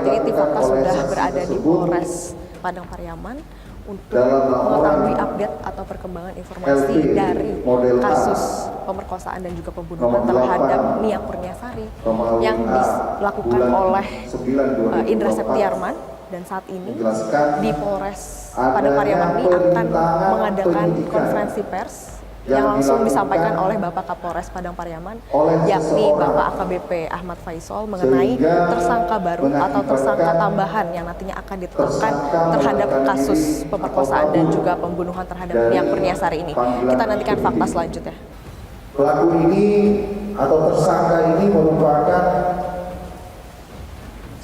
saat ini tim Fakta sudah berada di Polres Padang Pariaman untuk mengetahui update atau perkembangan informasi dari kasus pemerkosaan dan juga pembunuhan terhadap Nia Kurniasari yang dilakukan oleh Indra Septiarman. Dan saat ini di Polres Padang Pariaman ini akan mengadakan konferensi pers yang langsung disampaikan oleh Bapak Kapolres Padang Pariaman, yakni Bapak AKBP Ahmad Faisal, mengenai tersangka baru atau tersangka tambahan yang nantinya akan ditetapkan terhadap kasus pemerkosaan dan juga pembunuhan terhadap Nia Kurniasari ini. Kita nantikan fakta selanjutnya. Pelaku ini atau tersangka ini merupakan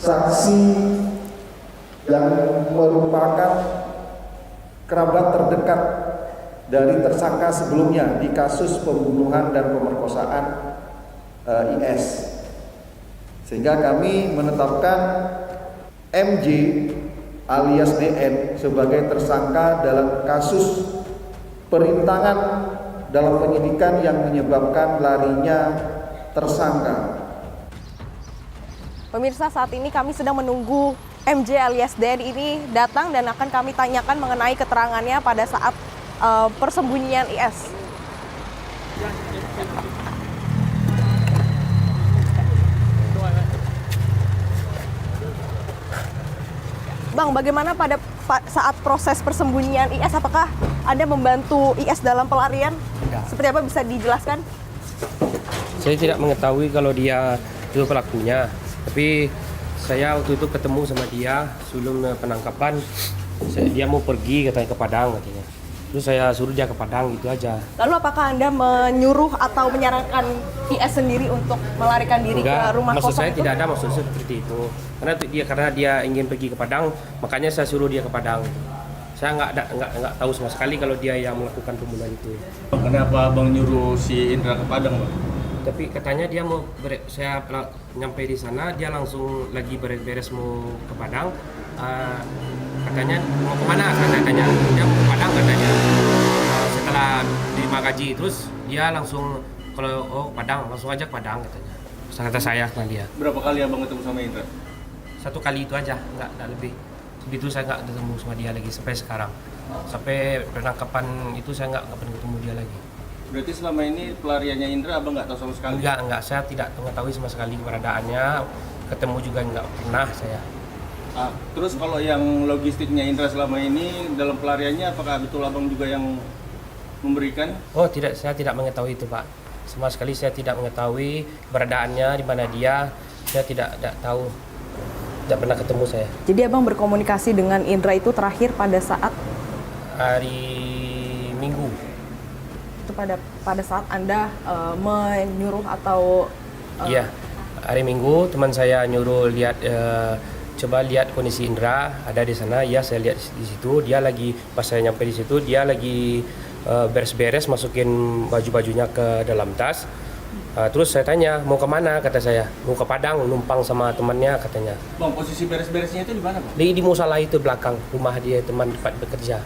saksi yang merupakan kerabat terdekat dari tersangka sebelumnya di kasus pembunuhan dan pemerkosaan IS. Sehingga kami menetapkan MJ alias DN sebagai tersangka dalam kasus perintangan dalam penyidikan yang menyebabkan larinya tersangka. Pemirsa, saat ini kami sedang menunggu MJ alias DN ini datang dan akan kami tanyakan mengenai keterangannya pada saat persembunyian IS. Bang, bagaimana pada saat proses persembunyian IS? Apakah Anda membantu IS dalam pelarian? Enggak. Seperti apa, bisa dijelaskan? Saya tidak mengetahui kalau dia itu pelakunya, tapi saya waktu itu ketemu sama dia sebelum penangkapan. Dia mau pergi katanya ke Padang katanya. Terus saya suruh dia ke Padang, gitu aja. Lalu apakah Anda menyuruh atau menyarankan IS sendiri untuk melarikan diri ke rumah maksud kosong saya itu? tidak ada maksud seperti itu. Karena dia ingin pergi ke Padang, makanya saya suruh dia ke Padang. Saya nggak tahu sama sekali kalau dia yang melakukan pembunuhan itu. Kenapa Bang nyuruh si Indra ke Padang, Bang? Tapi katanya dia mau saya nyampe di sana, dia langsung lagi beres-beres mau ke Padang. Katanya mau kemana? Katanya dia mau ke Padang katanya. Setelah terima gaji terus dia langsung kalau Padang langsung aja ke Padang katanya. Kata saya sama dia. Berapa kali Abang ketemu sama Indra? Satu kali itu aja, nggak lebih. Begitu saya nggak ketemu sama dia lagi sampai sekarang. Sampai penangkapan itu saya nggak pernah ketemu dia lagi. Berarti selama ini pelariannya Indra Abang nggak tahu sama sekali? Enggak, saya tidak mengetahui sama sekali keberadaannya. Ketemu juga nggak pernah saya. Terus kalau yang logistiknya Indra selama ini dalam pelariannya, apakah betul Abang juga yang memberikan? Oh tidak, saya tidak mengetahui itu Pak. Sama sekali saya tidak mengetahui keberadaannya, di mana dia. Saya tidak tahu, tidak pernah ketemu saya. Jadi Abang berkomunikasi dengan Indra itu terakhir pada saat? Hari Minggu. Itu pada saat Anda menyuruh atau? Iya, hari Minggu teman saya nyuruh lihat, coba lihat kondisi Indra ada di sana. Ya saya lihat di situ, dia lagi, pas saya nyampe di situ dia lagi beres-beres masukin baju-bajunya ke dalam tas. Terus saya tanya mau kemana, kata saya mau ke Padang numpang sama temannya katanya. Bang, posisi beres-beresnya itu di mana, Bang? Di musola itu belakang rumah dia, teman tempat bekerja.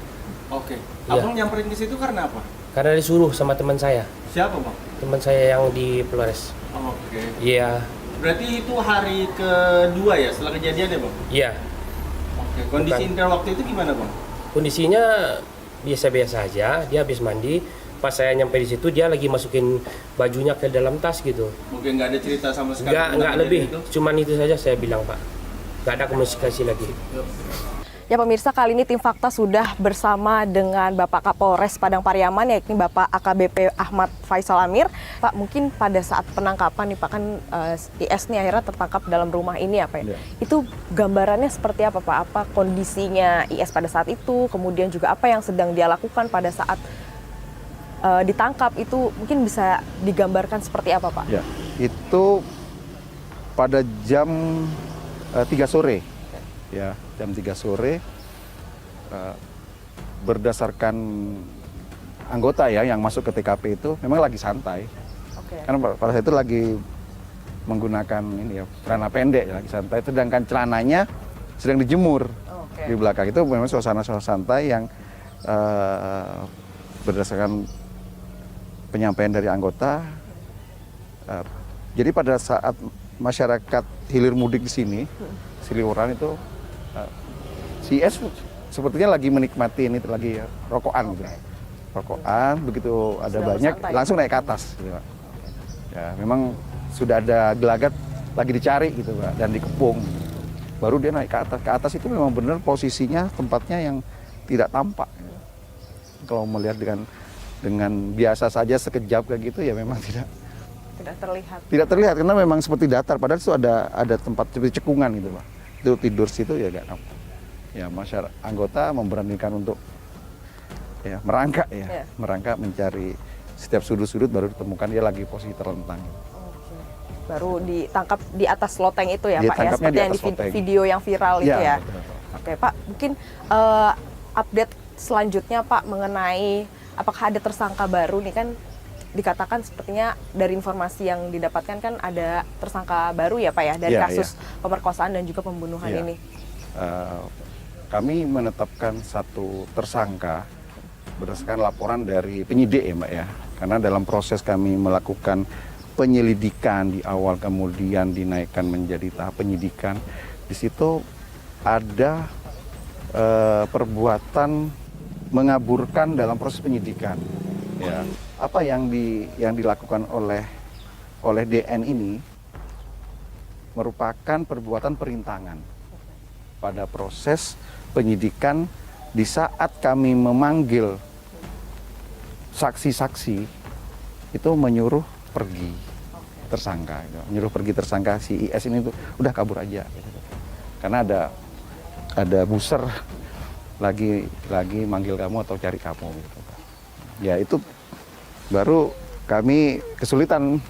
Oke. Iya. Abang nyamperin ke situ karena apa? Karena disuruh sama teman saya. Siapa, Bang? Teman saya yang di Flores. Oke. Iya. Berarti itu hari kedua ya setelah kejadian ya, Bang? Iya. Oke. Kondisi Indra waktu itu gimana, Bang? Kondisinya biasa-biasa aja. Dia habis mandi. Pas saya nyampe di situ dia lagi masukin bajunya ke dalam tas gitu. Mungkin nggak ada cerita sama sekali. Nggak lebih. Cuman itu saja saya bilang Pak. Nggak ada komunikasi lagi. Ya pemirsa, kali ini tim Fakta sudah bersama dengan Bapak Kapolres Padang Pariaman, yakni Bapak AKBP Ahmad Faisal Amir. Pak, mungkin pada saat penangkapan nih Pak, kan IS nih akhirnya tertangkap dalam rumah ini apa ya? Itu gambarannya seperti apa Pak? Apa kondisinya IS pada saat itu? Kemudian juga apa yang sedang dia lakukan pada saat ditangkap itu, mungkin bisa digambarkan seperti apa Pak? Ya, itu pada jam 3 sore. Ya, jam 3 sore berdasarkan anggota ya yang masuk ke TKP itu memang lagi santai. Karena pada saat itu lagi menggunakan ini ya celana pendek ya, lagi santai, sedangkan celananya sedang dijemur di belakang. Itu memang suasana santai yang berdasarkan penyampaian dari anggota. Jadi pada saat masyarakat hilir mudik di sini seliuran itu si IS sepertinya lagi menikmati ini lagi rokokan gitu. Rokokan begitu ada Sudah banyak bersantai. langsung naik ke atas gitu, Pak. Ya, memang sudah ada gelagat lagi dicari gitu, Pak, dan dikepung. Baru dia naik ke atas. Ke atas itu memang benar posisinya tempatnya yang tidak tampak. Kalau melihat dengan biasa saja sekejap kayak gitu ya memang tidak terlihat karena memang seperti datar, padahal itu ada tempat seperti cekungan gitu, Pak. Itu tidur situ ya gak nampak. Ya masyarakat anggota memberanikan untuk ya merangkak merangkak mencari setiap sudut-sudut, baru ditemukan dia lagi posisi terlentang. Baru ditangkap di atas loteng itu ya Pak ya, Ditangkapnya seperti di yang di atas loteng. video yang viral itu ya. Betul. Oke Pak, mungkin update selanjutnya Pak mengenai apakah ada tersangka baru nih, kan dikatakan sepertinya dari informasi yang didapatkan kan ada tersangka baru ya Pak ya dari kasus pemerkosaan dan juga pembunuhan ini. Kami menetapkan satu tersangka berdasarkan laporan dari penyidik ya Mbak ya, karena dalam proses kami melakukan penyelidikan di awal kemudian dinaikkan menjadi tahap penyidikan, di situ ada perbuatan mengaburkan dalam proses penyidikan. Ya, apa yang dilakukan oleh DN ini merupakan perbuatan perintangan pada proses penyidikan. Di saat kami memanggil saksi-saksi itu menyuruh pergi tersangka, menyuruh pergi tersangka si IS ini tuh udah kabur aja, karena ada buser lagi manggil kamu atau cari kamu gitu. Ya itu baru kami kesulitan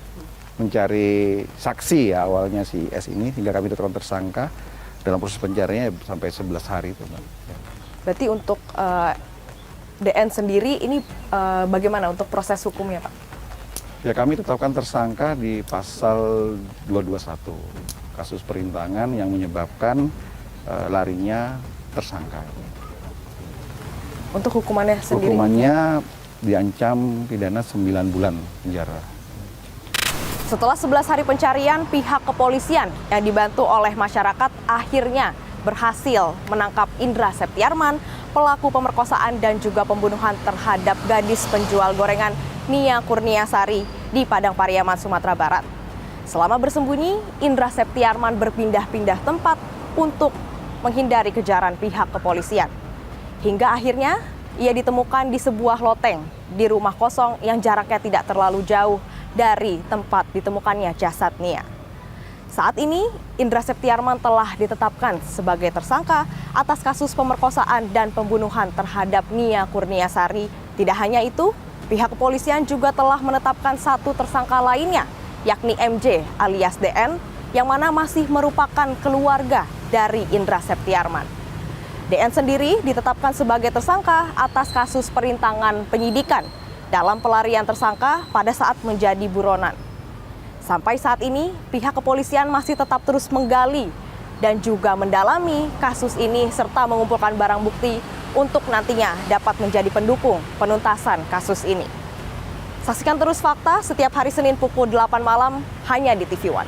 mencari saksi ya awalnya si IS ini, hingga kami tetapkan tersangka. Dalam proses pencariannya sampai 11 hari itu, Mbak. Berarti untuk DN sendiri ini bagaimana untuk proses hukumnya Pak? Ya kami tetapkan tersangka di pasal 221, kasus perintangan yang menyebabkan larinya tersangka. Untuk hukumannya sendiri? Hukumannya diancam pidana 9 bulan penjara. Setelah 11 hari pencarian, pihak kepolisian yang dibantu oleh masyarakat akhirnya berhasil menangkap Indra Septiarman, pelaku pemerkosaan dan juga pembunuhan terhadap gadis penjual gorengan Nia Kurniasari di Padang Pariaman, Sumatera Barat. Selama bersembunyi, Indra Septiarman berpindah-pindah tempat untuk menghindari kejaran pihak kepolisian. Hingga akhirnya ia ditemukan di sebuah loteng di rumah kosong yang jaraknya tidak terlalu jauh dari tempat ditemukannya jasad Nia. Saat ini, Indra Septiarman telah ditetapkan sebagai tersangka atas kasus pemerkosaan dan pembunuhan terhadap Nia Kurniasari. Tidak hanya itu, pihak kepolisian juga telah menetapkan satu tersangka lainnya, yakni MJ alias DN, yang mana masih merupakan keluarga dari Indra Septiarman. DN sendiri ditetapkan sebagai tersangka atas kasus perintangan penyidikan dalam pelarian tersangka pada saat menjadi buronan. Sampai saat ini, pihak kepolisian masih tetap terus menggali dan juga mendalami kasus ini serta mengumpulkan barang bukti untuk nantinya dapat menjadi pendukung penuntasan kasus ini. Saksikan terus Fakta setiap hari Senin pukul 8 malam hanya di TV One.